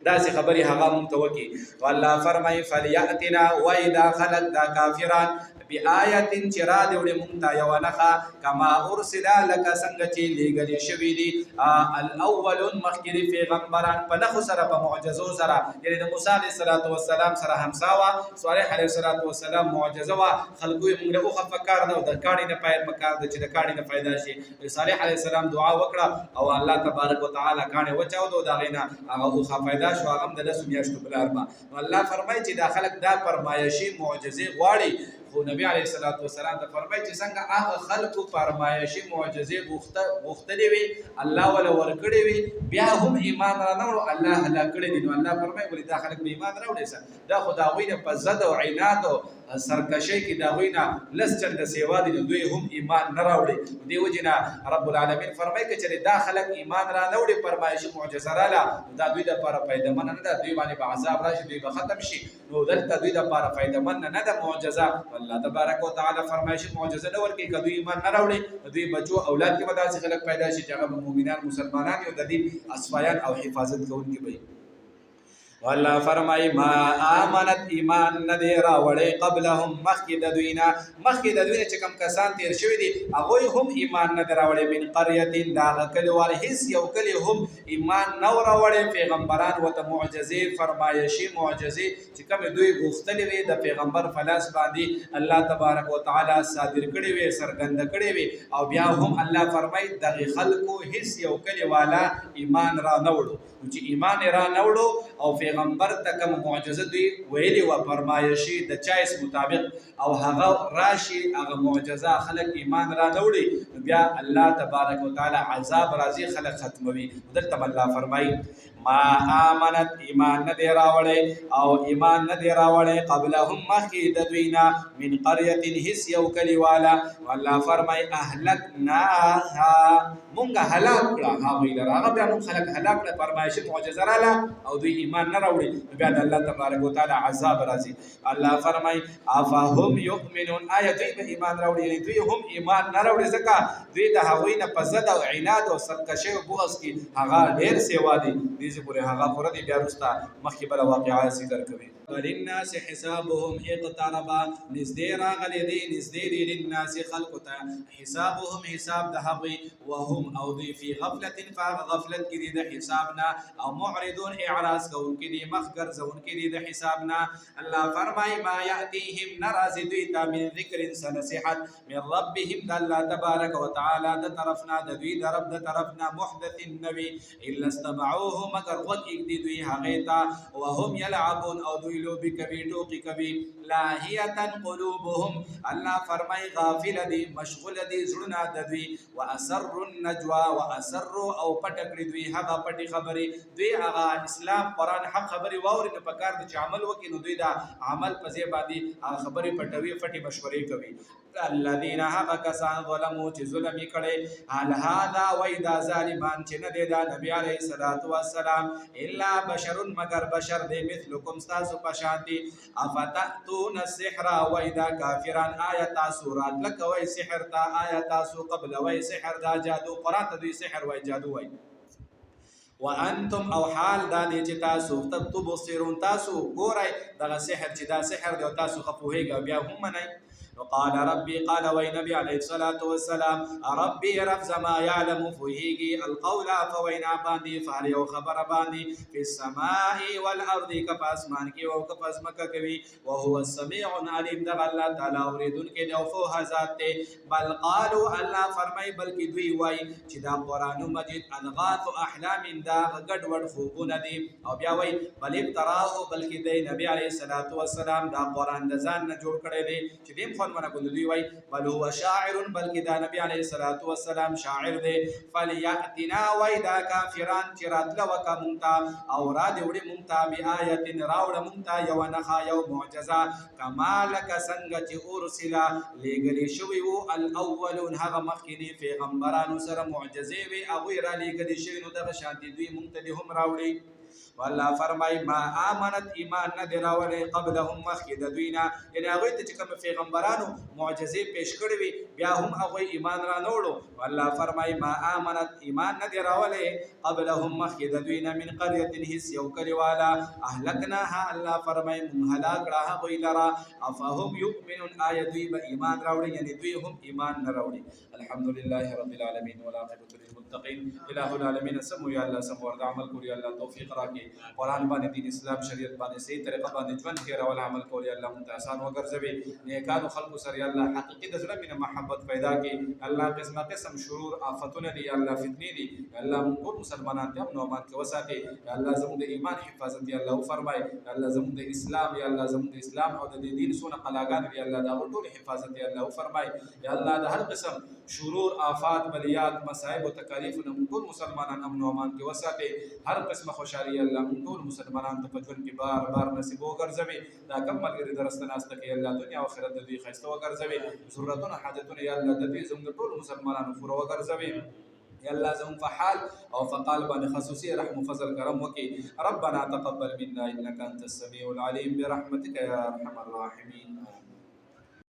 داسې خبرې هغه مونږ ته وکړي. والله فرمایي فلیأتنا وایدا خلق دا کافران بآیت چې را دې وړي مونږ ته یوه نښه کما ارسلا لکه څنګه چې لیږلي شوي دي الاولون مخکې پیغمبران په نښو سره په معجزو سره، یعنې د موسی علیه السلام سره همسا وه، صالح علیه السلام معجزه وه، خلکو یې مونږ له اوښه په کار ده او د کاڼي نه په کار ده چې د کاڼي نه پیدا شي. صالح علیه السلام دعا وکړه او الله تبارک وتعالی کاڼي وچاوده او د هغې نه هغه اوښه پیدا شو، هغه هم د 10 میاشتو پلار به. نو الله فرمایي چې دا خلک دا فرمایشي معجزې غواړي، خو نبی علیه السلام ته فرمایي چې څنګه هغه خلکو فرمایشي معجزې غوښتلې وي الله ولا ورکړې وي بیا هم ایمان را نه وړو الله هلاک کړي دي. نو الله فرمایي ولې دا خلک به ایمان راوړي څه دا خو د هغوی نه په ضد او عناد او سرکشۍ کې د هغوی نه لس چنده سیوا دي، نو دوی هم ایمان نه راوړي. دې وجې نه رب العالمین فرمایي که چېرې دا خلک ایمان را نه وړي فرمایشي معجزه راله دا دوی دپاره فایدهمنه نه ده، دوی باندې به عذاب راشي دوی به ختم شي. نو دلته دوی دپاره فایدهمنه نه ده معجزه. الله تبارک وتعالی فرمایشي معجزه نه ورکوي که دوی ایمان نه راوړي دوی بچو اولاد کې به داسې خلک پیدا شي چې هغه به مؤمنان مسلمانان او د دین اسوایان او حفاظت کوونکي به وي. والله فرمای ما آمنت ایمان ندی راوړی قبلهم مخکې د دوی نه چې کوم کسان تیر شوي دي هغوی هم ایمان نه دی راوړی من قریة د هغه کلیوال هېڅ یو کلي هم ایمان نه و راوړی. پیغمبران ورته معجزې فرمایشي معجزې چې کومې دوی غوښتلې وې د پیغمبر په لاس باندې الله تبارک وتعالی صادر کړې وې څرګنده کړې وې او بیا هم الله فرمایي دغې خلکو هېڅ یو کلیوالا ایمان را نه وړو. چې ایمان را نه وړو او پیغمبر ته کوم معجزه دوی ویلې وه فرمایشي د چایس مطابق او هغه راشي هغه معجزه خلک ایمان را نه وړي بیا الله تبارک وتعالی عذاب راځي خلک ختموي. دلته الله فرمایي ما آمنت ایمان نه دی راوړی او ایمان نه دی راوړی قبلهم مخکې د دوی نه من قریة هېڅ یو کلیواله. الله فرمایي اهلکناها مونږه هلاک کړه هغوی لره هغه بیا مونږ خلک هلاک کړه فرمایشي معجزه راله او دوی ایمان نه راوړي بیا د الله تبارک وتعالی عذاب راځي. الله فرمایي افهم یؤمنون آیا دوی به ایمان راوړي یعنې دوی هم ایمان نه راوړي ځکه دوی د هغوی نه په ضد او عناد او سرکشۍ او بغض کې هغه ډېر سیوا دي دې پورې هغه پوره دي بیا وروسته مخکې بله واقعه ذکر کوي. وللناس حسابهم اقترب نږدې راغلی دی نږدې دی للناس خلقو ته حسابهم حساب د هغوی وهم او دوی فی غفلت په هغه غفلت کې دي د حساب نه او معرضون اعراض کوونکي دي مخ ګرځونکي دي د حساب نه. الله فرمایي ما یأتیهم نه راځي دوی ته من ذکر څه نصیحت من ربهم د الله تبارک وتعالی د طرف نه د دوی د رب د طرف نه محدث نوي الا استمعوه مگر غوږ ایږدي دوی هغې ته وهم یلعبون او دوی لوبې کوي ټوقې کوي لاهیة قلوبهم الله فرمایي غافله دي مشغوله دي زړونه د دوی واسر النجوا واسروا او پټه کړي دوی هغه پټې خبرې دوی هغه اسلام قرآن حق خبرې واوري نو په کار د چې عمل وکړي نو دوی دا عمل په ځای باندې هغه خبرې پټوي پټې مشورې کوي. الذين هغه کسان ظلموا چې ظلم یې کړی هل هذا وای دا ظالمان چې نه دی دا نبي علیه السلام الا بشر مگر بشر دی مثلکم ستاسو په شان دي افتأتون السحر وای دا کافران آیا تاسو راتله کوئ سحر ته آیا تاسو قبلوئ سحر دا جادو قرآن ته دوی سحر وای جادو وای وانتم او حال دا دی چې تاسو تبصرون تاسو ګورئ دغه سحر چې دا سحر دی او تاسو ښه پوهېږئ بیا هم منئ. وقال ربي قال وي نبي عليه الصلاة والسلام ربي رب زما يعلم فوهيگي القول فوينا باندي فهل يو خبر باندي في السماء والأرض كفاسمان كي وكفاسمك كوي وهو السميع عليم دغ الله تعالى وريدون كي دو فوها ذات بل قالوا الله فرمي بل كي دوي واي چه دا قرآن مجيد أضغاث أحلام دا غد ود خوبون دي او بیا وي بل ابتراه بل كي دي نبي عليه الصلاة والسلام دا قرآن دزان نجور کرده دي چه دیم خون منا کندو دوی وای بل هو شاعر بلکې دا نبی علیه الصلاة والسلام شاعر دی فلیأتنا وای دا کافران چې راتله وکه مونږ ته او را دې وړي مونږ ته بآیت راوړه مونږ ته یوه نښه یو معجزه کما لکه څنګه چې ارسله لیږلي شوي وو الاولون هغه مخکیني پیغمبرانو سره معجزې وې هغوی را لیږلي شوي نو دغه شانتې دوی مونږ ته دې هم راوړي. والله فرمای ما امنت ایمان نه دراولې قبلهم مخکې د دوی نه، یعنې هغوی ته چې کوم پیغمبرانو معجزې پیش کړې وي بیا هم هغوی ایمان را نه وړو. والله فرمای ما امنت ایمان نه دی راولې قبلهم مخکې د دوی نه من قرية هیڅ یو کلیواله اهلکناها الله فرمای مونږ هلاک کړه هغوی لره افهم یؤمنون آیا دوی به ایمان راوړي، یعنې دوی هم ایمان نه راوړي. الحمد لله رب العالمین والعاقبة للمتقین. الہ العالمین سمو یا الله سمو ورته عمل کړو یا الله توفیق راکړي، قرآن باندې دین اسلام شریعت باندې صحیح طریقه باندې ژوند کې راول عمل کول یا الله مونږ ته آسان وګرځوي. نیکانو خلقو سره یا الله حقیقي د زړه مینه محبت پیدا کړي. الله قسمه قسم شرور آفتونه دي یا الله فتنې دي یا الله مونږ ټول مسلمانان ته امن او امان کې وساتي. یا الله زموږ د ایمان حفاظت یا الله وفرمای. یا الله زموږ د اسلام یا الله زموږ د اسلام او د دین سونه قلاګان یا الله دا ټول حفاظت یا الله وفرمای. یا الله د هر قسم شرور آفات بلیات مصائب او تکالیف نه ټول مسلمانان امن او امان کې وساتي. هر قسمه خوشالي یا الله ټول مسلمانان ته په ژوند کې بار بار نصیب وګرځوي. دا کم ملګري درسته ناسته کې الله دنیا او آخرت د دوی ښایسته وګرځوي. ضرورتونه حاجتونه یا الله د دوی زموږ ټول مسلمانانو پوره وګرځوي. یا الله زموږ په حال او فقال باندې خصوصي رحم و فضل کرم وکړي. ربنا تقبل منا انك انت السميع العليم برحمتك يا ارحم الراحمين.